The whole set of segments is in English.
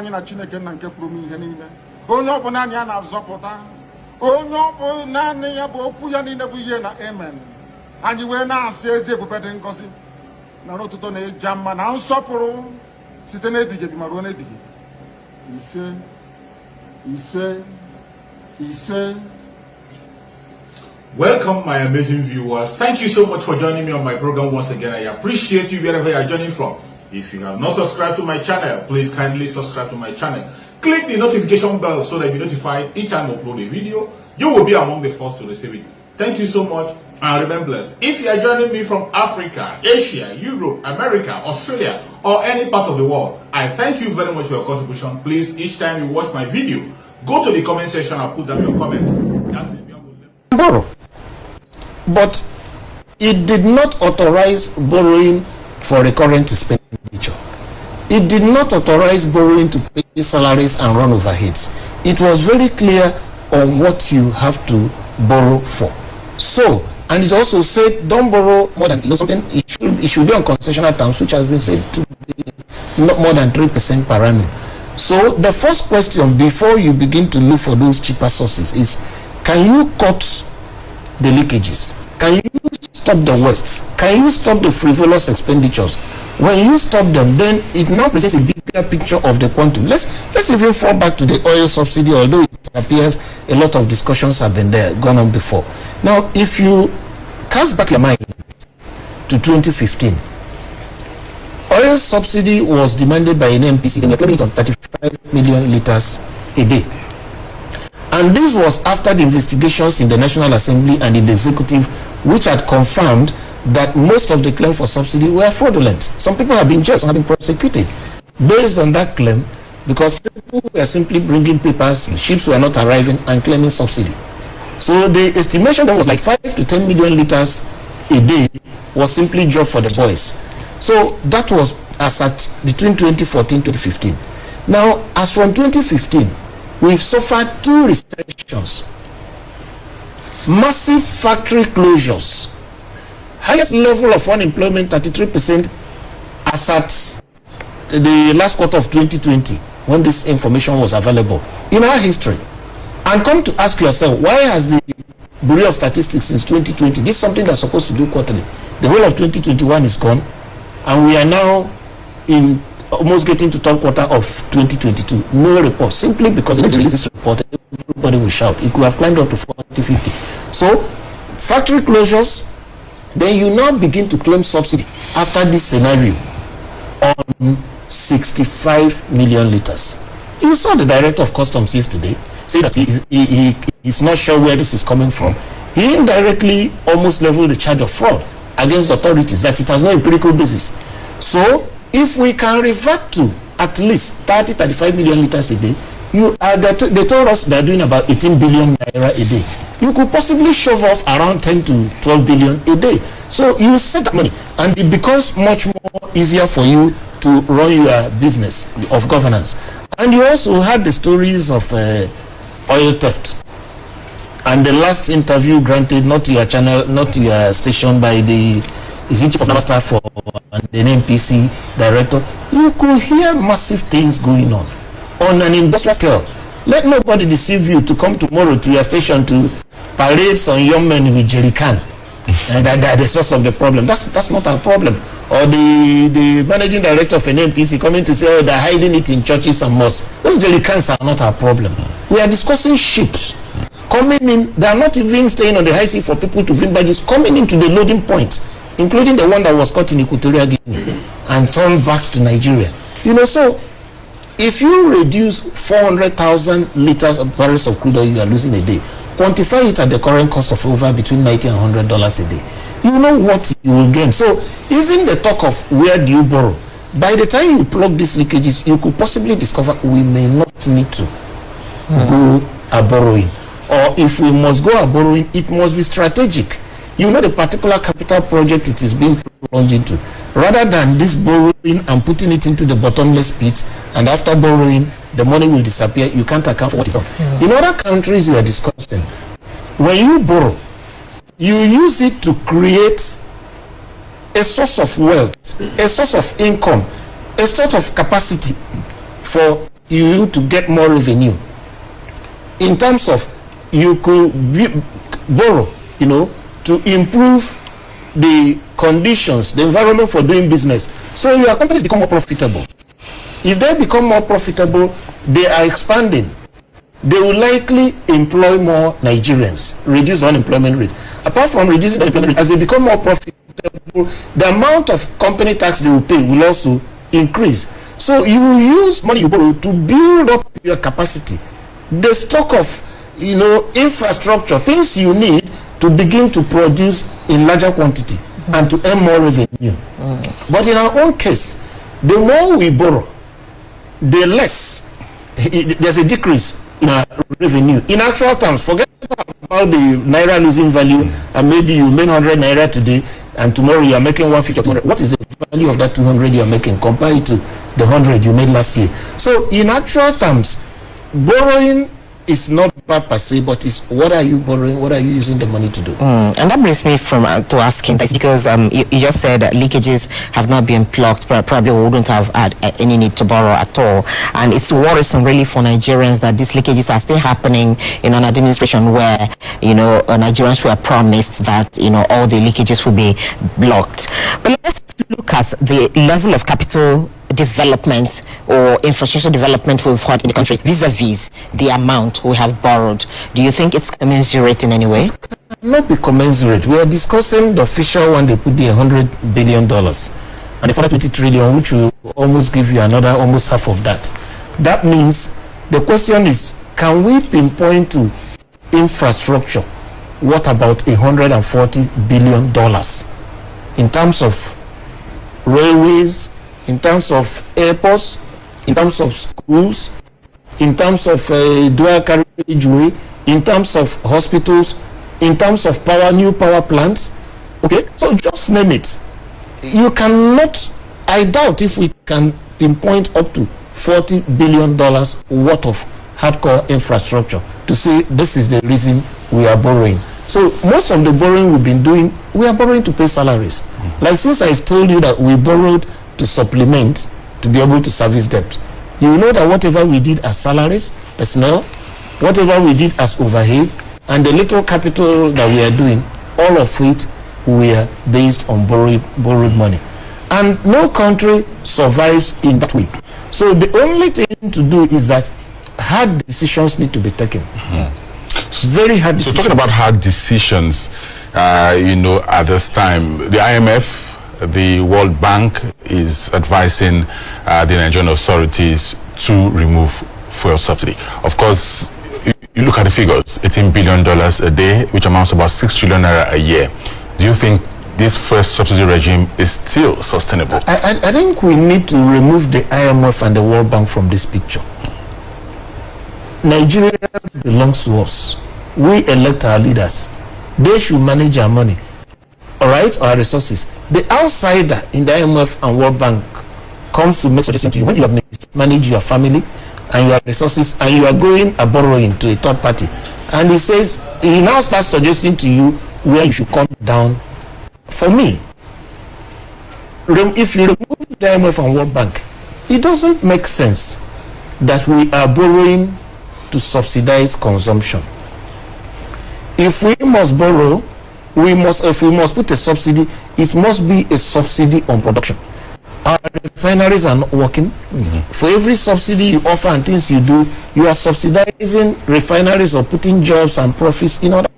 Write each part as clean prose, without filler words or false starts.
anyị na Chineke na nke pụrụ ihe niile. Onye ọ bụ naanị ya na-azọpụta. Onye ọ bụ naanị ya bụ okwu ya niile bụ ihe na amen. Anyị wee na-asị ezi ebube dị ngọzi na n'ụtụtụ na-eja mma na nsọpụrụ site n'ebighị ebi ma ruo n'ebighị ebi. Ise, ise, ise. Welcome, my amazing viewers. Thank you so much for joining me on my program once again. I appreciate you wherever you are joining from. If you have not subscribed to my channel, please kindly subscribe to my channel. Click the notification bell so that you're notified each time I upload a video. You will be among the first to receive it. Thank you so much and remain blessed. If you are joining me from Africa, Asia, Europe, America, Australia, or any part of the world, I thank you very much for your contribution. Please, each time you watch my video, go to the comment section and put down your comments. That is borrow. But it did not authorize borrowing for recurrent expenditure. It did not authorize borrowing to pay salaries and run overheads. It was very clear on what you have to borrow for. So, and it also said don't borrow more than, something, it should be on concessional terms, which has been said to be not more than 3% per annum. So the first question before you begin to look for those cheaper sources is, can you cut the leakages? Can you stop the wastes? Can you stop the frivolous expenditures? When you stop them, then it now presents a bigger picture of the quantum. Let's even fall back to the oil subsidy, although it appears a lot of discussions have been there, gone on before. Now, if you cast back your mind to 2015, oil subsidy was demanded by an NPC in a limit of 35 million liters a day. And this was after the investigations in the National Assembly and in the Executive, which had confirmed that most of the claims for subsidy were fraudulent. Some people have been jailed, some have been prosecuted based on that claim, because people were simply bringing papers, ships were not arriving and claiming subsidy. So the estimation that was like 5 to 10 million liters a day was simply job for the boys. So that was as at between 2014 to 2015. Now, as from 2015, we've suffered two recessions, massive factory closures, highest level of unemployment, 33%, as at the last quarter of 2020, when this information was available in our history. And come to ask yourself, why has the Bureau of Statistics since 2020, this is something that's supposed to do quarterly, the whole of 2021 is gone, and we are now in almost getting to third quarter of 2022, no report, simply because if they release this report, everybody will shout. It could have climbed up to 40, 50. So, factory closures, then you now begin to claim subsidy after this scenario on 65 million liters. You saw the Director of Customs yesterday say that he's not sure where this is coming from. He indirectly almost leveled the charge of fraud against authorities, that it has no empirical basis. So, if we can revert to at least 30-35 million liters a day, they told us they're doing about 18 billion naira a day. You could possibly shove off around 10 to 12 billion a day. So you save that money, and it becomes much more easier for you to run your business of governance. And you also had the stories of oil theft. And the last interview granted, not to your channel, not to your station, by the chief of naval staff for an NPC director, you could hear massive things going on an industrial scale. Let nobody deceive you to come tomorrow to your station to parade some young men with jerry can. And that the source of the problem. That's not our problem. Or the managing director of an NPC coming to say, oh, they're hiding it in churches and mosques. Those jerry cans are not our problem. We are discussing ships coming in. They are not even staying on the high sea for people to bring badges, coming into the loading point, including the one that was caught in Equatorial Guinea and turned back to Nigeria. You know, so if you reduce 400,000 liters of barrels of crude oil you are losing a day, quantify it at the current cost of over between $90 and $100 a day, you know what you will gain. So even the talk of where do you borrow, by the time you plug these leakages, you could possibly discover we may not need to go a borrowing. Or if we must go a borrowing, it must be strategic. You know the particular capital project it is being plunged into, rather than this borrowing and putting it into the bottomless pit, and after borrowing the money will disappear. You can't account for what is done. In other countries we are discussing, when you borrow, you use it to create a source of wealth, a source of income, a sort of capacity for you to get more revenue. In terms of you could borrow, to improve the conditions, the environment for doing business. So your companies become more profitable. If they become more profitable, they are expanding. They will likely employ more Nigerians, reduce the unemployment rate. Apart from reducing the unemployment rate, as they become more profitable, the amount of company tax they will pay will also increase. So you will use money you borrow to build up your capacity. The stock of, infrastructure, things you need to begin to produce in larger quantity and to earn more revenue. But in our own case, the more we borrow, the less there's a decrease in our revenue. In actual terms, forget about the naira losing value, and maybe you made 100 naira today and tomorrow you are making 150 or 200. What is the value of that 200 you are making compared to the 100 you made last year? So in actual terms, borrowing is not bad per se, but it's what are you borrowing, what are you using the money to do? And that brings me to asking this, because you just said that leakages have not been plugged, but probably we wouldn't have had any need to borrow at all. And it's worrisome really for Nigerians that these leakages are still happening in an administration where, Nigerians were promised that, all the leakages will be blocked. But let's look at the level of capital development or infrastructure development we've had in the country vis-a-vis the amount we have borrowed. Do you think it's commensurate in any way? It cannot be commensurate. We are discussing the official one, they put the $100 billion and the further 20 trillion, which will almost give you another almost half of that. That means the question is, can we pinpoint to infrastructure what about $140 billion in terms of railways, in terms of airports, in terms of schools, in terms of dual carriageway, in terms of hospitals, in terms of new power plants? Okay, so just name it. You cannot, I doubt if we can pinpoint up to $40 billion worth of hardcore infrastructure to say this is the reason we are borrowing. So most of the borrowing we've been doing, we are borrowing to pay salaries. Like since I told you that we borrowed to supplement to be able to service debt, you know that whatever we did as salaries, personnel, whatever we did as overhead, and the little capital that we are doing, all of it were based on borrowed money. And no country survives in that way. So the only thing to do is that hard decisions need to be taken. Very hard decisions. So talking about hard decisions, at this time, the IMF, the World Bank is advising the Nigerian authorities to remove fuel subsidy. Of course, you look at the figures, $18 billion a day, which amounts to about 6 trillion naira a year. Do you think this fuel subsidy regime is still sustainable? I think we need to remove the IMF and the World Bank from this picture. Nigeria belongs to us. We elect our leaders. They should manage our money, all right, our resources. The outsider in the IMF and World Bank comes to make suggestions to you when you have managed your family and your resources and you are going a borrowing to a third party, and he says, he now starts suggesting to you where you should cut down. For me, if you remove the IMF and World Bank, it doesn't make sense that we are borrowing to subsidize consumption. If we must borrow, if we must put a subsidy, it must be a subsidy on production. Our refineries are not working. For every subsidy you offer and things you do, you are subsidizing refineries or putting jobs and profits in other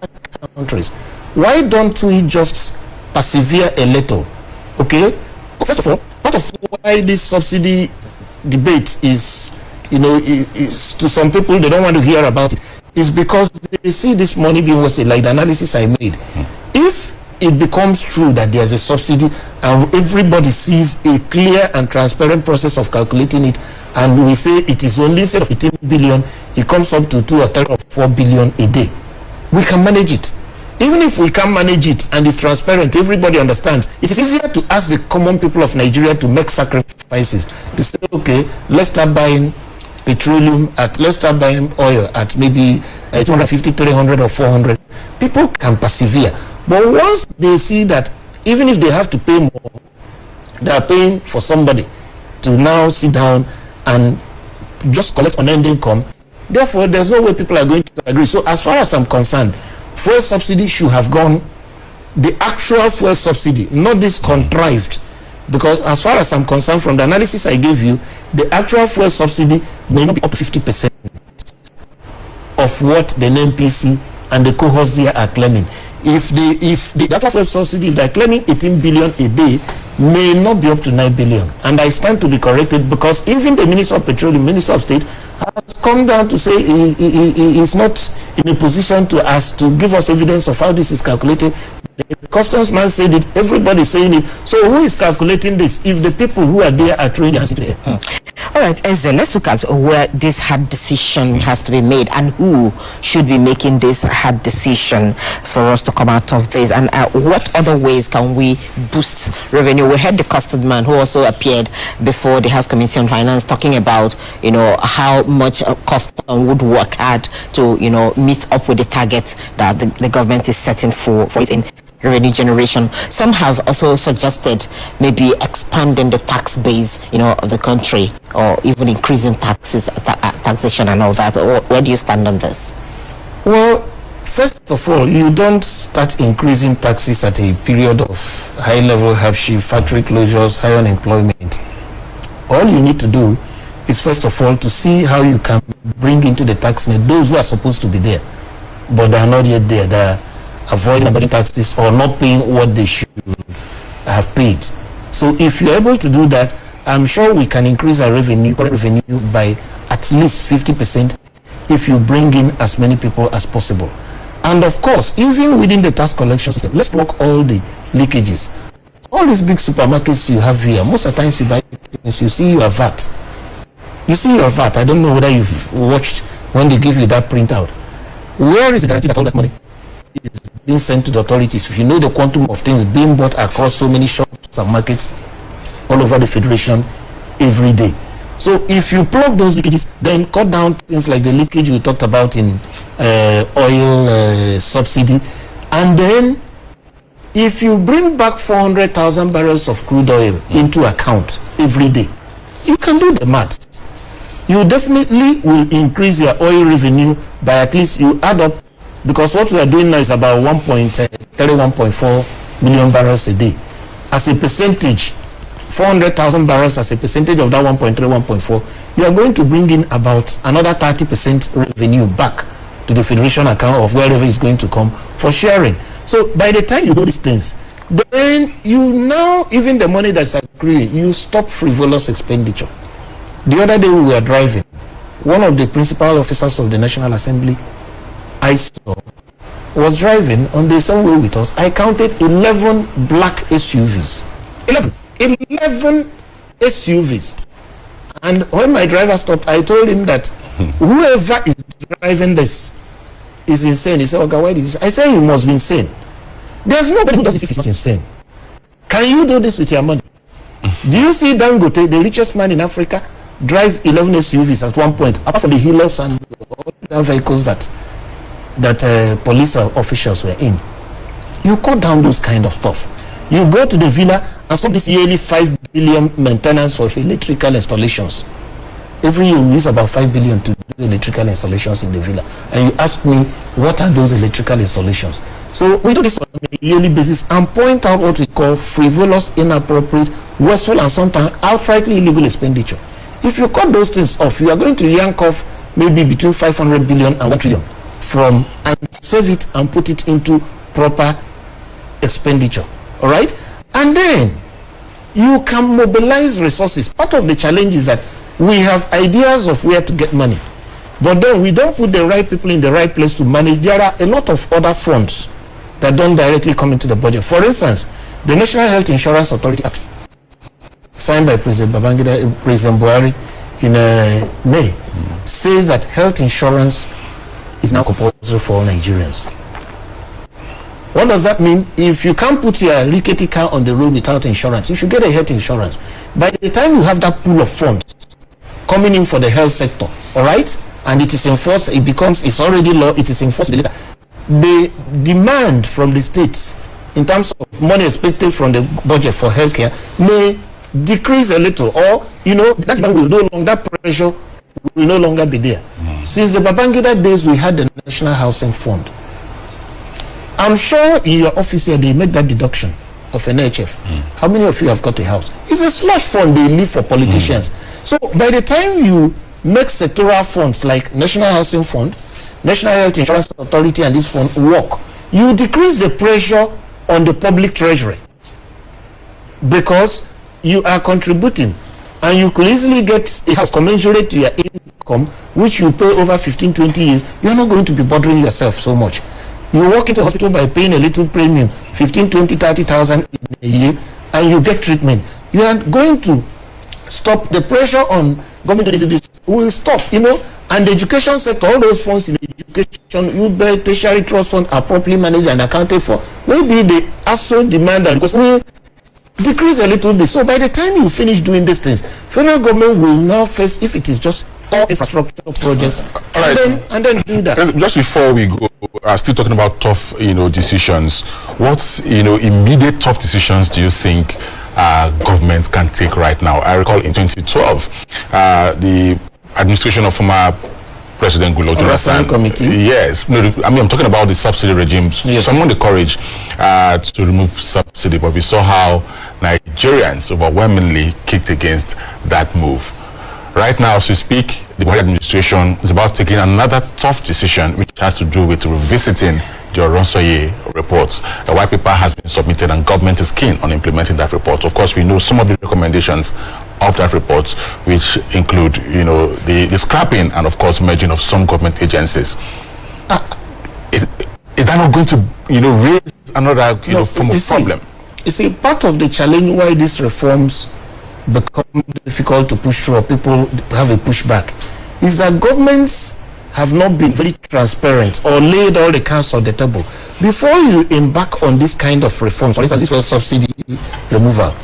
countries. Why don't we just persevere a little? Okay, first of all, part of why this subsidy debate is, is to some people, they don't want to hear about it, is because they see this money being wasted, like the analysis I made. If it becomes true that there's a subsidy and everybody sees a clear and transparent process of calculating it, and we say it is only, instead of 18 billion, it comes up to 2 or 3 or 4 billion a day, we can manage it. Even if we can manage it and it's transparent, everybody understands, it is easier to ask the common people of Nigeria to make sacrifices, to say, okay, let's start buying petroleum let's start buying oil at maybe 250, 300 or 400. People can persevere. But once they see that even if they have to pay more, they are paying for somebody to now sit down and just collect unending income. Therefore, there's no way people are going to agree. So as far as I'm concerned, fuel subsidy should have gone, the actual fuel subsidy, not this contrived. Because as far as I'm concerned, from the analysis I gave you, the actual fuel subsidy may not be up to 50% of what the NPC and the cohorts there are claiming. If the actual fuel subsidy, if they're claiming 18 billion a day, may not be up to 9 billion. And I stand to be corrected, because even the Minister of Petroleum, Minister of State, has come down to say he is not in a position to ask to give us evidence of how this is calculated. The customs man said it, everybody is saying it. So who is calculating this if the people who are there are trained and sitting there? All right, Eze, let's look at where this hard decision has to be made and who should be making this hard decision for us to come out of this, and what other ways can we boost revenue? We heard the custard man who also appeared before the House Committee on Finance talking about, you know, how much custom would work hard to, you know, meet up with the targets that the government is setting for it in revenue generation. Some have also suggested maybe expanding the tax base, you know, of the country, or even increasing taxation and all that. Where do you stand on this? Well, first of all, you don't start increasing taxes at a period of high-level hardship, factory closures, high unemployment. All you need to do is, first of all, to see how you can bring into the tax net those who are supposed to be there, but they are not yet there. They are avoiding paying taxes or not paying what they should have paid. So if you're able to do that, I'm sure we can increase our revenue by at least 50% if you bring in as many people as possible. And of course, even within the tax collection system, let's block all the leakages. All these big supermarkets you have here, most of the times you buy things, you see your VAT. You see your VAT. I don't know whether you've watched when they give you that printout. Where is the guarantee that all that money is being sent to the authorities? If you know the quantum of things being bought across so many shops and markets all over the Federation every day. So if you plug those leakages, then cut down things like the leakage we talked about in oil subsidy, and then if you bring back 400,000 barrels of crude oil into account every day, you can do the math. You definitely will increase your oil revenue by at least, you add up, because what we are doing now is about 1.4 million barrels a day. As a percentage, 400,000 barrels as a percentage of that 1.3, 1.4, you are going to bring in about another 30% revenue back to the Federation account of wherever it's going to come for sharing. So by the time you do these things, then you now, even the money that's accruing, you stop frivolous expenditure. The other day we were driving, one of the principal officers of the National Assembly I saw was driving on the same way with us. I counted 11 black SUVs. 11 SUVs. And when my driver stopped, I told him that whoever is driving this is insane. He said, okay, why did you say? I said, you must be insane. There's nobody who does this if he's not insane. Can you do this with your money? Do you see Dangote, the richest man in Africa, drive 11 SUVs at one point, apart from the Hilos and all the vehicles that police officials were in? You cut down those kind of stuff. You go to the villa and stop this yearly 5 billion maintenance for electrical installations. Every year we use about 5 billion to do electrical installations in the villa. And you ask me, what are those electrical installations? So we do this on a yearly basis and point out what we call frivolous, inappropriate, wasteful, and sometimes outrightly illegal expenditure. If you cut those things off, you are going to yank off maybe between 500 billion and 1 trillion from, and save it and put it into proper expenditure. All right? And then you can mobilize resources. Part of the challenge is that we have ideas of where to get money, but then we don't put the right people in the right place to manage. There are a lot of other funds that don't directly come into the budget. For instance, the National Health Insurance Authority Act, signed by President Buhari in May, says that health insurance is now compulsory for all Nigerians. What does that mean? If you can't put your rickety car on the road without insurance, you should get a health insurance. By the time you have that pool of funds coming in for the health sector, all right, and it is enforced, it's already law, it is enforced. The demand from the states in terms of money expected from the budget for healthcare may decrease a little, or that demand will no longer, that pressure will no longer be there. Since the Babangida days, we had the National Housing Fund. I'm sure in your office here, they make that deduction of an NHF. How many of you have got a house? It's a slush fund they leave for politicians. So by the time you make sectoral funds like National Housing Fund, National Health Insurance Authority and this fund work, you decrease the pressure on the public treasury because you are contributing, and you could easily get a house commensurate to your income, which you pay over 15-20 years. You're not going to be bothering yourself so much. You walk into hospital by paying a little premium, 15, 20, 30,000 in a year, and you get treatment. You are going to stop the pressure on government. This will stop, you know. And the education sector, all those funds in education, you bet tertiary trust fund are properly managed and accounted for. Maybe they also demand that because we decrease a little bit. So by the time you finish doing these things, federal government will now face, if it is just all infrastructure projects, and then do that. Just before we go, still talking about tough, decisions. What, immediate tough decisions do you think governments can take right now? I recall in 2012, the administration of former President Goodluck Jonathan committee. Yes, no, I mean I'm talking about the subsidy regimes. Yes. Someone the courage to remove subsidy, but we saw how Nigerians overwhelmingly kicked against that move. Right now, as we speak, the Buhari administration is about taking another tough decision, which has to do with revisiting the Oronsoye reports. A white paper has been submitted, and government is keen on implementing that report. Of course, we know some of the recommendations of that report, which include, the scrapping and, of course, merging of some government agencies. Is that not going to, raise another, form of problem? You see, part of the challenge why these reforms become difficult to push through, or people have a pushback, is that governments have not been very transparent or laid all the cards on the table before you embark on this kind of reforms. For instance, this was subsidy removal.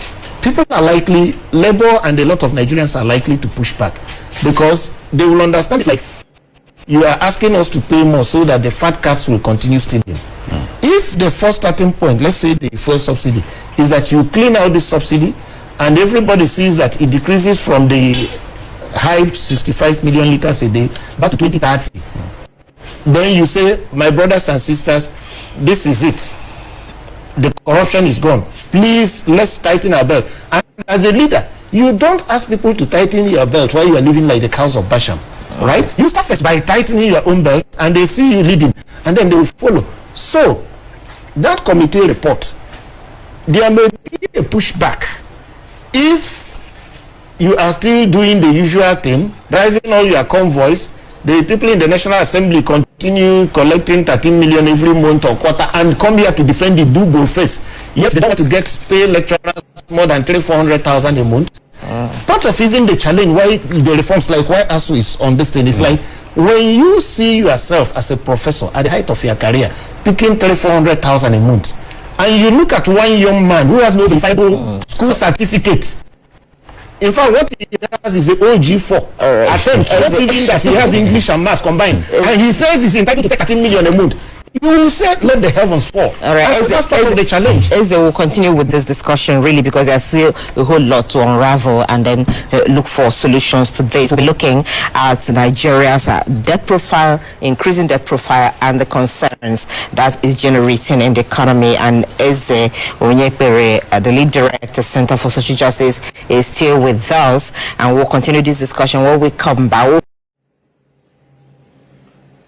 People are likely, Labour and a lot of Nigerians are likely to push back because they will understand it like you are asking us to pay more so that the fat cats will continue stealing. If the first starting point, let's say the first subsidy, is that you clean out this subsidy and everybody sees that it decreases from the high 65 million liters a day back to 2030, then you say, my brothers and sisters, this is it. The corruption is gone. Please, let's tighten our belt. And as a leader, you don't ask people to tighten your belt while you are living like the cows of Basham, right? You start first by tightening your own belt, and they see you leading, and then they will follow. So, that committee report, there may be a pushback if you are still doing the usual thing, driving all your convoys. The people in the National Assembly continue collecting 13 million every month or quarter and come here to defend the double face. Yet they don't want to pay lecturers more than 300,000-400,000 a month. Part of even the challenge why the reforms, like why ASU is on this thing, is like when you see yourself as a professor at the height of your career picking 300,000-400,000 a month, and you look at one young man who has no verifiable school certificate. In fact, what he has is the OG4 attempt, not even that he has English and maths combined. And he says he's entitled to pay 13 million a month. You will say, let the heavens fall. All right, that's part of the challenge. As they will continue with this discussion, really, because there's still a whole lot to unravel and then look for solutions to this. We're looking at Nigeria's debt profile, increasing debt profile, and the concerns that is generating in the economy. And Eze Onyekpere, the lead director, Center for Social Justice, is still with us, and we'll continue this discussion when we come back.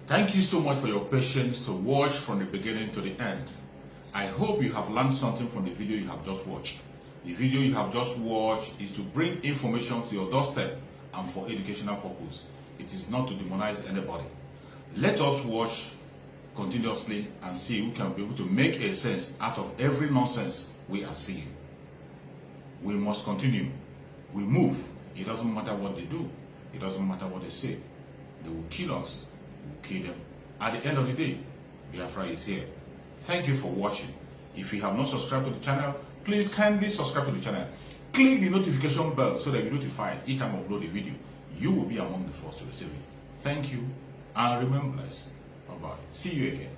Thank you so much for your patience to watch from the beginning to the end. I hope you have learned something from the video you have just watched. The video you have just watched is to bring information to your doorstep and for educational purpose. It is not to demonize anybody. Let us watch continuously and see who can be able to make a sense out of every nonsense we are seeing. We must continue. We move. It doesn't matter what they do. It doesn't matter what they say. They will kill us. Kill them. At the end of the day, Biafra is here. Thank you for watching. If you have not subscribed to the channel, please kindly subscribe to the channel. Click the notification bell so that you're notified each time I upload a video. You will be among the first to receive it. Thank you, and remember this. Bye-bye. See you again.